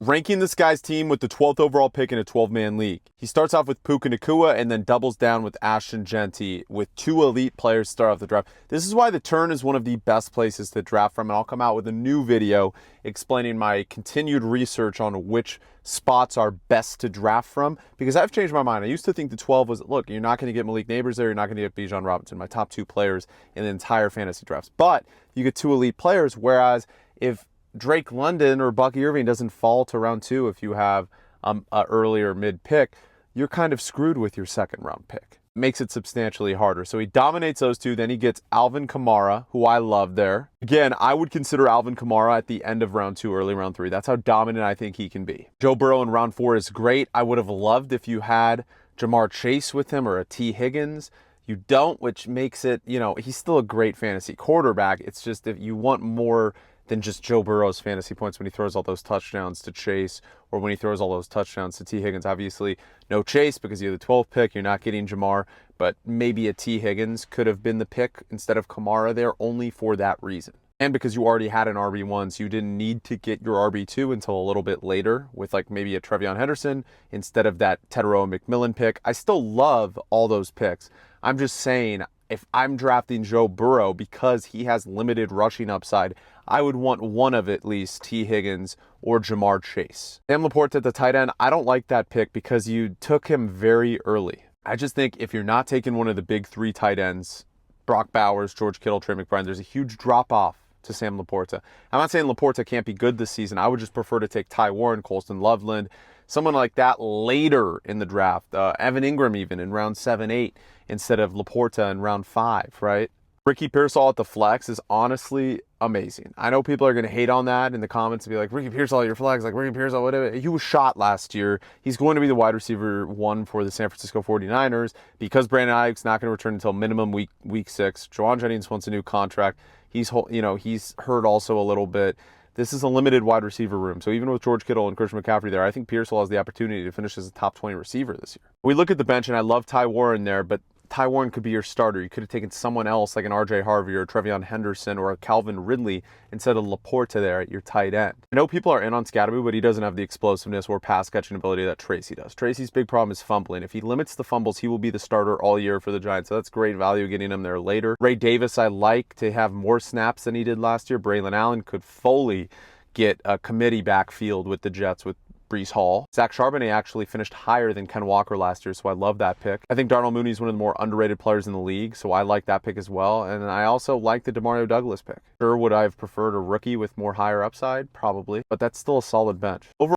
Ranking this guy's team with the 12th overall pick in a 12-man league. He starts off with Puka Nacua and then doubles down with Ashton Genty with 2 elite players to start off the draft. This is why the Turn is one of the best places to draft from, and I'll come out with a new video explaining my continued research on which spots are best to draft from, because I've changed my mind. I used to think the 12 was, look, you're not going to get Malik Neighbors there, you're not going to get Bijan Robinson, my top 2 players in the entire fantasy drafts. But you get 2 elite players, whereas if Drake London or Bucky Irving doesn't fall to round 2 if you have an earlier mid pick, you're kind of screwed with your second round pick. It makes it substantially harder. So he dominates those 2. Then he gets Alvin Kamara, who I love there. Again, I would consider Alvin Kamara at the end of round 2, early round 3. That's how dominant I think he can be. Joe Burrow in round 4 is great. I would have loved if you had Jamar Chase with him or a T. Higgins. You don't, which makes it, he's still a great fantasy quarterback. It's just if you want more than just Joe Burrow's fantasy points when he throws all those touchdowns to Chase or when he throws all those touchdowns to T. Higgins. Obviously, no Chase because you're the 12th pick. You're not getting Jamar, but maybe a T. Higgins could have been the pick instead of Kamara there only for that reason. And because you already had an RB1, so you didn't need to get your RB2 until a little bit later with like maybe a Trevion Henderson instead of that Tetairoa McMillan pick. I still love all those picks. I'm just saying, if I'm drafting Joe Burrow because he has limited rushing upside, I would want one of at least T. Higgins or Jamar Chase. Sam Laporta at the tight end, I don't like that pick because you took him very early. I just think if you're not taking one of the big 3 tight ends, Brock Bowers, George Kittle, Trey McBride, there's a huge drop-off to Sam Laporta. I'm not saying Laporta can't be good this season. I would just prefer to take Ty Warren, Colston Loveland, someone like that later in the draft. Evan Ingram even in round 7, 8 instead of Laporta in round 5, right? Ricky Pearsall at the flex is honestly amazing. I know people are going to hate on that in the comments and be like, Ricky Pearsall, your flex, like Ricky Pearsall, whatever. He was shot last year. He's going to be the wide receiver 1 for the San Francisco 49ers because Brandon Ayuk's not going to return until minimum week 6. Juwan Jennings wants a new contract. He's hurt also a little bit. This is a limited wide receiver room. So even with George Kittle and Christian McCaffrey there, I think Pearsall has the opportunity to finish as a top 20 receiver this year. We look at the bench, and I love Ty Warren there, but Ty Warren could be your starter. You could have taken someone else like an RJ Harvey or a Trevion Henderson or a Calvin Ridley instead of Laporta there at your tight end. I know people are in on Scatterby, but he doesn't have the explosiveness or pass catching ability that Tracy does. Tracy's big problem is fumbling. If he limits the fumbles, he will be the starter all year for the Giants. So that's great value getting him there later. Ray Davis, I like to have more snaps than he did last year. Braylon Allen could fully get a committee backfield with the Jets with Breece Hall. Zach Charbonnet actually finished higher than Ken Walker last year, so I love that pick. I think Darnell Mooney is one of the more underrated players in the league, so I like that pick as well. And I also like the DeMario Douglas pick. Sure, would I have preferred a rookie with more higher upside? Probably, but that's still a solid bench. Overall,